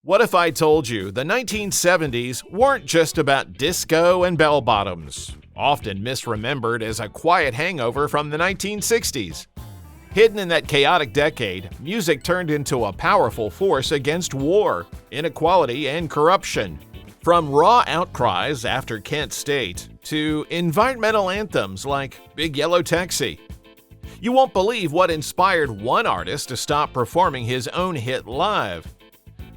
What if I told you the 1970s weren't just about disco and bell-bottoms, often misremembered as a quiet hangover from the 1960s? Hidden in that chaotic decade, music turned into a powerful force against war, inequality, and corruption. From raw outcries after Kent State to environmental anthems like Big Yellow Taxi. You won't believe what inspired one artist to stop performing his own hit live.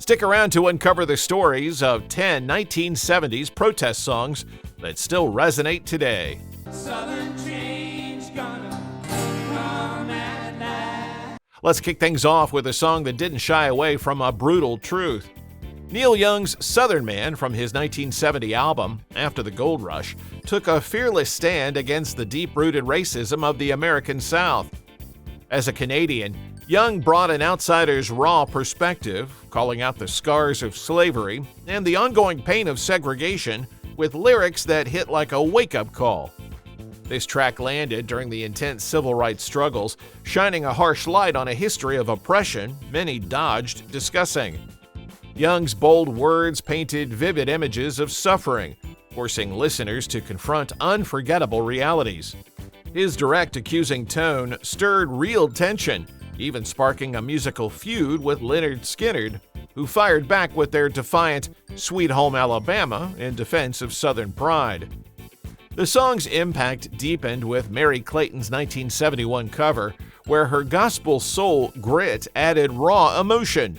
Stick around to uncover the stories of 10 1970s protest songs that still resonate today. Southern change gonna come at last. Let's kick things off with a song that didn't shy away from a brutal truth. Neil Young's Southern Man from his 1970 album, After the Gold Rush, took a fearless stand against the deep-rooted racism of the American South. As a Canadian, Young brought an outsider's raw perspective, calling out the scars of slavery and the ongoing pain of segregation with lyrics that hit like a wake-up call. This track landed during the intense civil rights struggles, shining a harsh light on a history of oppression many dodged discussing. Young's bold words painted vivid images of suffering, forcing listeners to confront unforgettable realities. His direct, accusing tone stirred real tension, even sparking a musical feud with Lynyrd Skynyrd, who fired back with their defiant Sweet Home Alabama in defense of Southern pride. The song's impact deepened with Mary Clayton's 1971 cover, where her gospel soul grit added raw emotion,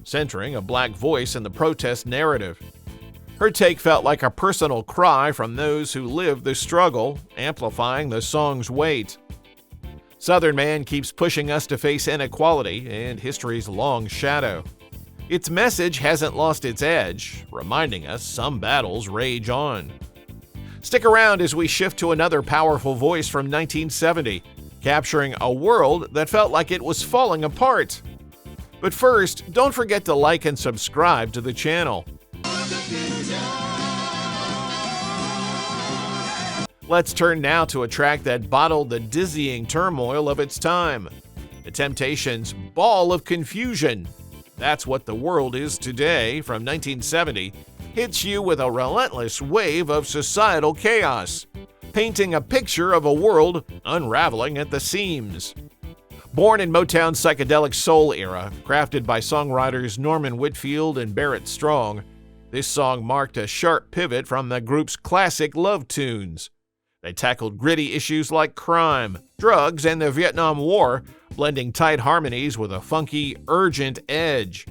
centering a black voice in the protest narrative. Her take felt like a personal cry from those who lived the struggle, amplifying the song's weight. Southern Man keeps pushing us to face inequality and history's long shadow. Its message hasn't lost its edge, reminding us some battles rage on. Stick around as we shift to another powerful voice from 1970, capturing a world that felt like it was falling apart. But first, don't forget to like and subscribe to the channel. Let's turn now to a track that bottled the dizzying turmoil of its time. The Temptations' Ball of Confusion. That's what the world is today, from 1970, hits you with a relentless wave of societal chaos, painting a picture of a world unraveling at the seams. Born in Motown's psychedelic soul era, crafted by songwriters Norman Whitfield and Barrett Strong, this song marked a sharp pivot from the group's classic love tunes. They tackled gritty issues like crime, drugs, and the Vietnam War, blending tight harmonies with a funky, urgent edge.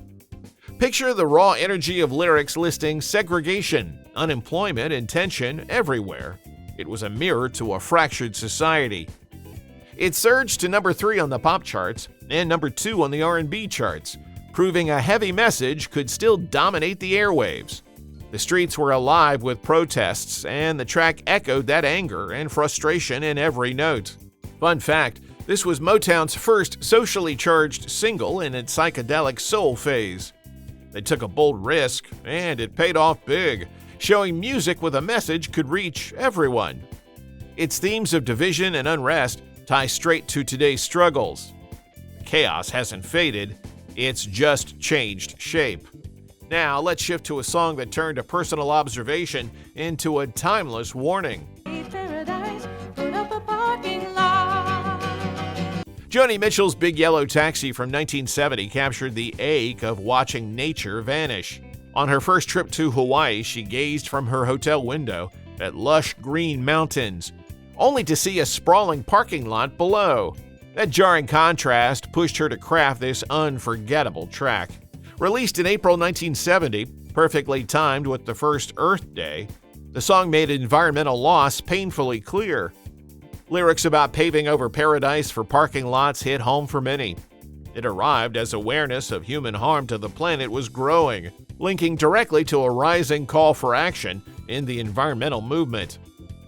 Picture the raw energy of lyrics listing segregation, unemployment, and tension everywhere. It was a mirror to a fractured society. It surged to number 3 on the pop charts and number 2 on the R&B charts, proving a heavy message could still dominate the airwaves. The streets were alive with protests, and the track echoed that anger and frustration in every note. Fun fact, this was Motown's first socially charged single in its psychedelic soul phase. They took a bold risk, and it paid off big, showing music with a message could reach everyone. Its themes of division and unrest tie straight to today's struggles. The chaos hasn't faded, it's just changed shape. Now, let's shift to a song that turned a personal observation into a timeless warning. Paradise, put up a parking lot. Joni Mitchell's Big Yellow Taxi from 1970 captured the ache of watching nature vanish. On her first trip to Hawaii, she gazed from her hotel window at lush green mountains, only to see a sprawling parking lot below. That jarring contrast pushed her to craft this unforgettable track. Released in April 1970, perfectly timed with the first Earth Day, the song made environmental loss painfully clear. Lyrics about paving over paradise for parking lots hit home for many. It arrived as awareness of human harm to the planet was growing, linking directly to a rising call for action in the environmental movement.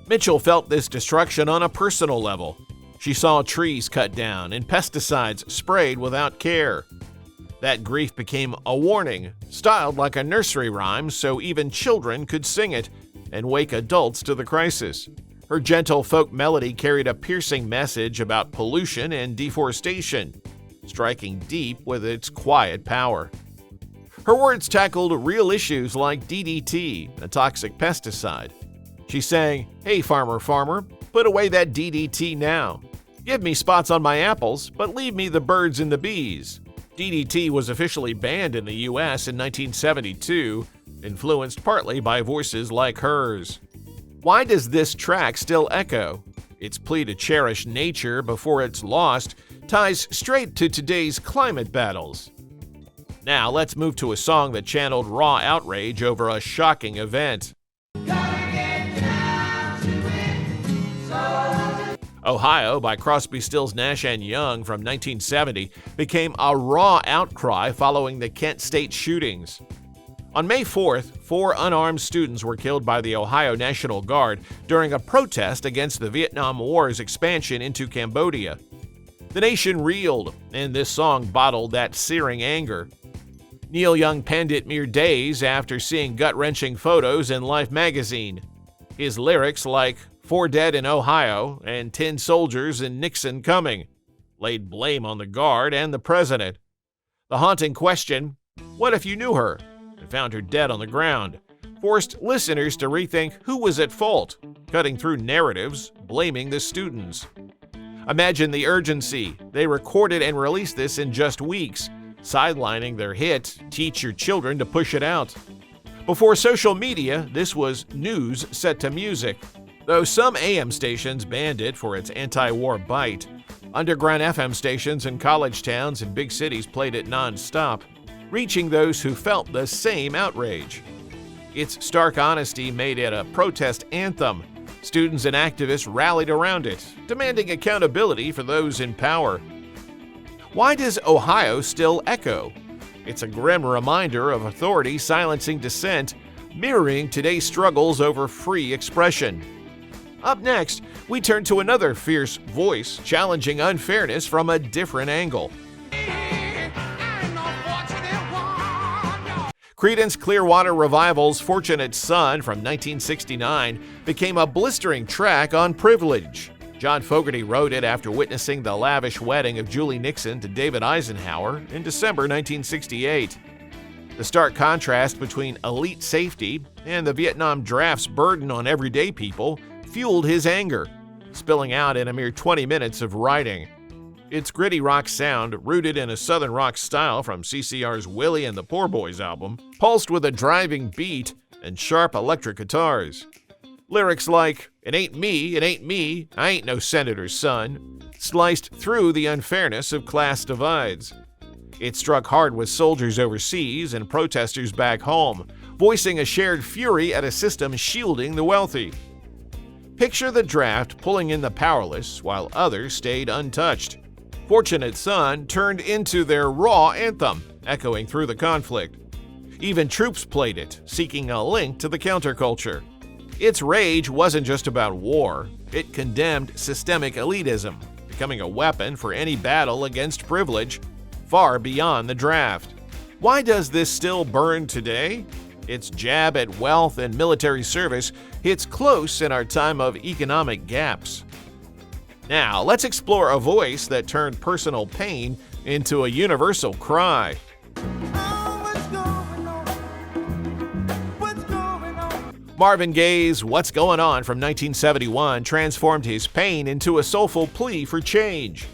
Mitchell felt this destruction on a personal level. She saw trees cut down and pesticides sprayed without care. That grief became a warning, styled like a nursery rhyme so even children could sing it and wake adults to the crisis. Her gentle folk melody carried a piercing message about pollution and deforestation, striking deep with its quiet power. Her words tackled real issues like DDT, a toxic pesticide. She sang, "Hey farmer, farmer, put away that DDT now. Give me spots on my apples, but leave me the birds and the bees." DDT was officially banned in the US in 1972, influenced partly by voices like hers. Why does this track still echo? Its plea to cherish nature before it's lost ties straight to today's climate battles. Now let's move to a song that channeled raw outrage over a shocking event. Ohio by Crosby, Stills, Nash & Young from 1970 became a raw outcry following the Kent State shootings. On May 4th, 4 unarmed students were killed by the Ohio National Guard during a protest against the Vietnam War's expansion into Cambodia. The nation reeled, and this song bottled that searing anger. Neil Young penned it mere days after seeing gut-wrenching photos in Life magazine. His lyrics, like 4 dead in Ohio and 10 soldiers and Nixon coming, laid blame on the Guard and the president. The haunting question, what if you knew her and found her dead on the ground, forced listeners to rethink who was at fault, cutting through narratives blaming the students. Imagine the urgency. They recorded and released this in just weeks, sidelining their hit, Teach Your Children to Push It Out. Before social media, this was news set to music. Though some AM stations banned it for its anti-war bite, underground FM stations in college towns and big cities played it non-stop, reaching those who felt the same outrage. Its stark honesty made it a protest anthem. Students and activists rallied around it, demanding accountability for those in power. Why does Ohio still echo? It's a grim reminder of authority silencing dissent, mirroring today's struggles over free expression. Up next, we turn to another fierce voice challenging unfairness from a different angle. Creedence Clearwater Revival's Fortunate Son from 1969 became a blistering track on privilege. John Fogerty wrote it after witnessing the lavish wedding of Julie Nixon to David Eisenhower in December 1968. The stark contrast between elite safety and the Vietnam draft's burden on everyday people fueled his anger, spilling out in a mere 20 minutes of writing. Its gritty rock sound, rooted in a southern rock style from CCR's Willie and the Poor Boys album, pulsed with a driving beat and sharp electric guitars. Lyrics like, "It ain't me, I ain't no senator's son," sliced through the unfairness of class divides. It struck hard with soldiers overseas and protesters back home, voicing a shared fury at a system shielding the wealthy. Picture the draft pulling in the powerless while others stayed untouched. Fortunate Son turned into their raw anthem, echoing through the conflict. Even troops played it, seeking a link to the counterculture. Its rage wasn't just about war, it condemned systemic elitism, becoming a weapon for any battle against privilege, far beyond the draft. Why does this still burn today? Its jab at wealth and military service hits close in our time of economic gaps. Now, let's explore a voice that turned personal pain into a universal cry. Marvin Gaye's What's Going On from 1971 transformed his pain into a soulful plea for change.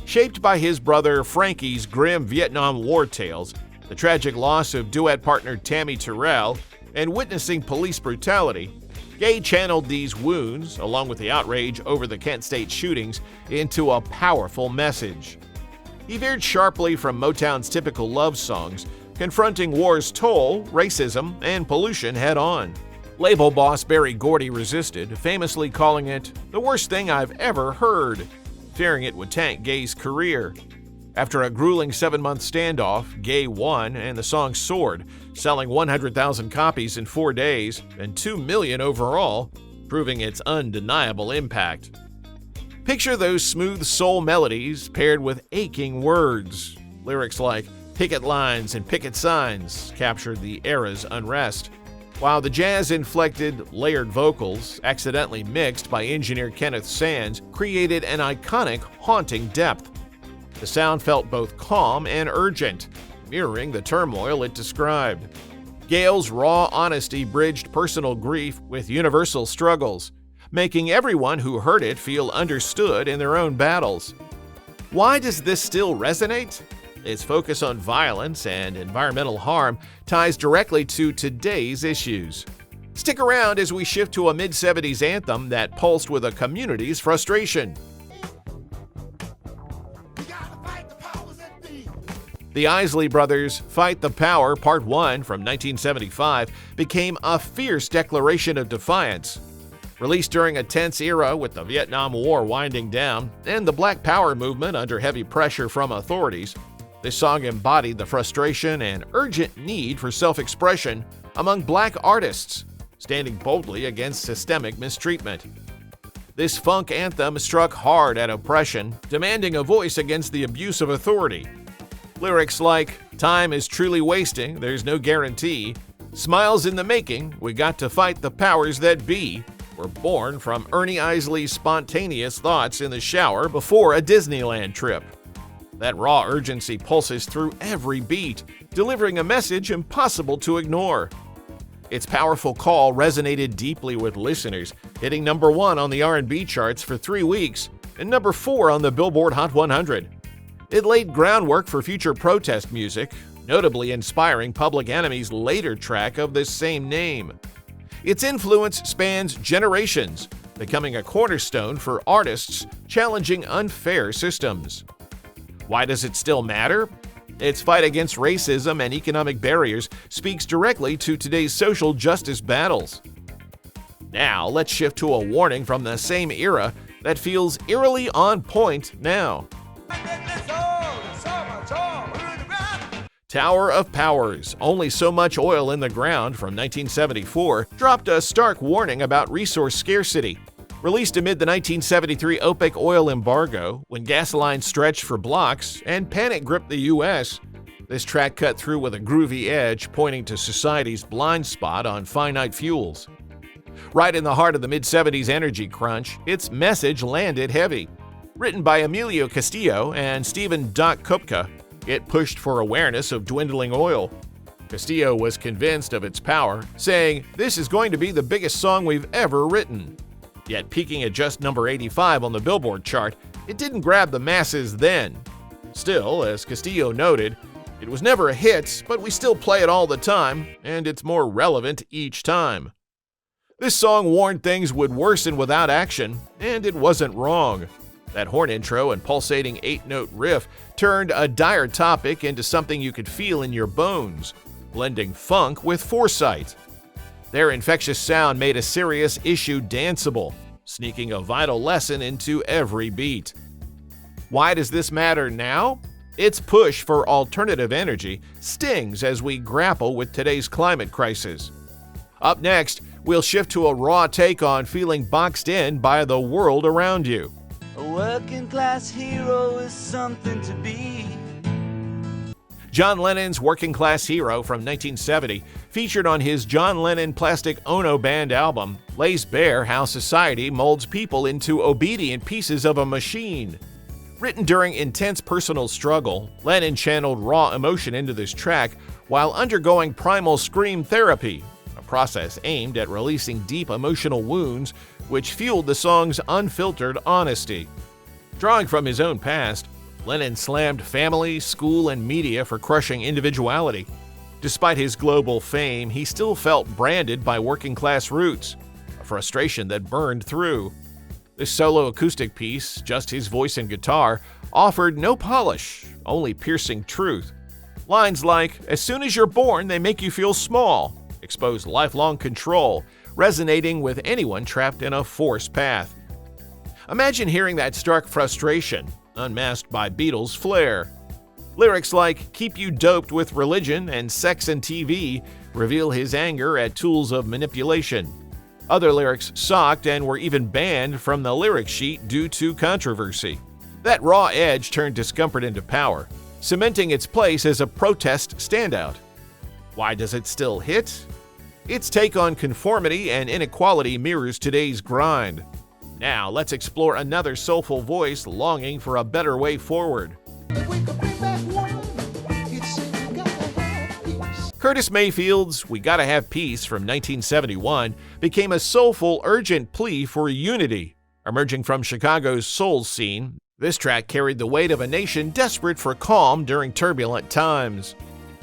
Shaped by his brother Frankie's grim Vietnam War tales, the tragic loss of duet partner Tammy Terrell, and witnessing police brutality, Gaye channeled these wounds, along with the outrage over the Kent State shootings, into a powerful message. He veered sharply from Motown's typical love songs, confronting war's toll, racism, and pollution head-on. Label boss Berry Gordy resisted, famously calling it the worst thing I've ever heard, fearing it would tank Gaye's career. After a grueling 7-month standoff, Gaye won and the song soared, selling 100,000 copies in 4 days and 2 million overall, proving its undeniable impact. Picture those smooth soul melodies paired with aching words. Lyrics like picket lines and picket signs captured the era's unrest, while the jazz-inflected, layered vocals, accidentally mixed by engineer Kenneth Sands, created an iconic, haunting depth. The sound felt both calm and urgent, mirroring the turmoil it described. Gale's raw honesty bridged personal grief with universal struggles, making everyone who heard it feel understood in their own battles. Why does this still resonate? Its focus on violence and environmental harm ties directly to today's issues. Stick around as we shift to a mid-70s anthem that pulsed with a community's frustration. The Isley Brothers' Fight the Power Part 1 from 1975 became a fierce declaration of defiance. Released during a tense era with the Vietnam War winding down and the Black Power movement under heavy pressure from authorities, this song embodied the frustration and urgent need for self-expression among black artists, standing boldly against systemic mistreatment. This funk anthem struck hard at oppression, demanding a voice against the abuse of authority. Lyrics like, "Time is truly wasting, there's no guarantee," "Smiles in the making, we got to fight the powers that be," were born from Ernie Isley's spontaneous thoughts in the shower before a Disneyland trip. That raw urgency pulses through every beat, delivering a message impossible to ignore. Its powerful call resonated deeply with listeners, hitting number 1 on the R&B charts for 3 weeks and number 4 on the Billboard Hot 100. It laid groundwork for future protest music, notably inspiring Public Enemy's later track of the same name. Its influence spans generations, becoming a cornerstone for artists challenging unfair systems. Why does it still matter? Its fight against racism and economic barriers speaks directly to today's social justice battles. Now, let's shift to a warning from the same era that feels eerily on point now. Tower of Powers, Only So Much Oil in the Ground from 1974 dropped a stark warning about resource scarcity. Released amid the 1973 OPEC oil embargo, when gas lines stretched for blocks and panic gripped the U.S., this track cut through with a groovy edge pointing to society's blind spot on finite fuels. Right in the heart of the mid-70s energy crunch, its message landed heavy. Written by Emilio Castillo and Stephen Doc Kupka, it pushed for awareness of dwindling oil. Castillo was convinced of its power, saying, "This is going to be the biggest song we've ever written." Yet peaking at just number 85 on the Billboard chart, it didn't grab the masses then. Still, as Castillo noted, it was never a hit, but we still play it all the time, and it's more relevant each time. This song warned things would worsen without action, and it wasn't wrong. That horn intro and pulsating 8-note riff turned a dire topic into something you could feel in your bones, blending funk with foresight. Their infectious sound made a serious issue danceable, sneaking a vital lesson into every beat. Why does this matter now? Its push for alternative energy stings as we grapple with today's climate crisis. Up next, we'll shift to a raw take on feeling boxed in by the world around you. A working class hero is something to be. John Lennon's Working Class Hero from 1970, featured on his John Lennon Plastic Ono Band album, lays bare how society molds people into obedient pieces of a machine. Written during intense personal struggle, Lennon channeled raw emotion into this track while undergoing primal scream therapy, a process aimed at releasing deep emotional wounds which fueled the song's unfiltered honesty. Drawing from his own past, Lennon slammed family, school, and media for crushing individuality. Despite his global fame, he still felt branded by working-class roots, a frustration that burned through. This solo acoustic piece, just his voice and guitar, offered no polish, only piercing truth. Lines like, "As soon as you're born, they make you feel small," expose lifelong control, resonating with anyone trapped in a forced path. Imagine hearing that stark frustration, unmasked by Beatles' flair. Lyrics like "Keep you doped with religion and sex and TV" reveal his anger at tools of manipulation. Other lyrics socked and were even banned from the lyric sheet due to controversy. That raw edge turned discomfort into power, cementing its place as a protest standout. Why does it still hit? Its take on conformity and inequality mirrors today's grind. Now, let's explore another soulful voice longing for a better way forward. If we could bring back one, he'd say we got Curtis Mayfield's We Gotta Have Peace from 1971 became a soulful, urgent plea for unity. Emerging from Chicago's soul scene, this track carried the weight of a nation desperate for calm during turbulent times.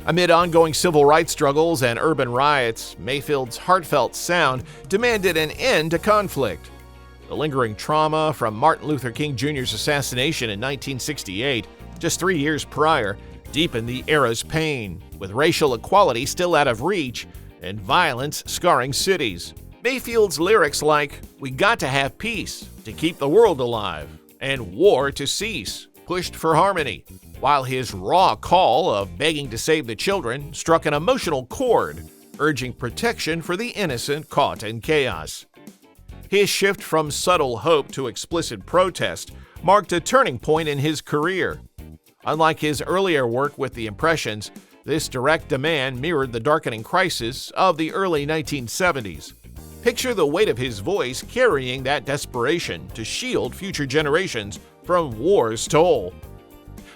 Amid ongoing civil rights struggles and urban riots, Mayfield's heartfelt sound demanded an end to conflict. The lingering trauma from Martin Luther King Jr.'s assassination in 1968, just 3 years prior, deepened the era's pain, with racial equality still out of reach and violence scarring cities. Mayfield's lyrics like, "We got to have peace to keep the world alive," and "war to cease," pushed for harmony, while his raw call of begging to save the children struck an emotional chord, urging protection for the innocent caught in chaos. His shift from subtle hope to explicit protest marked a turning point in his career. Unlike his earlier work with the Impressions, this direct demand mirrored the darkening crisis of the early 1970s. Picture the weight of his voice carrying that desperation to shield future generations from war's toll.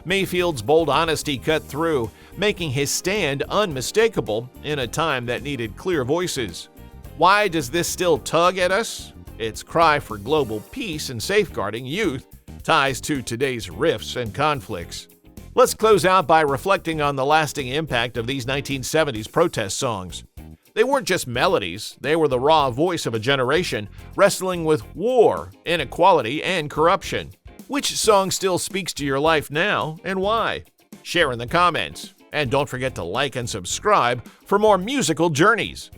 Mayfield's bold honesty cut through, making his stand unmistakable in a time that needed clear voices. Why does this still tug at us? Its cry for global peace and safeguarding youth ties to today's rifts and conflicts. Let's close out by reflecting on the lasting impact of these 1970s protest songs. They weren't just melodies, they were the raw voice of a generation wrestling with war, inequality, and corruption. Which song still speaks to your life now, and why? Share in the comments. And don't forget to like and subscribe for more musical journeys.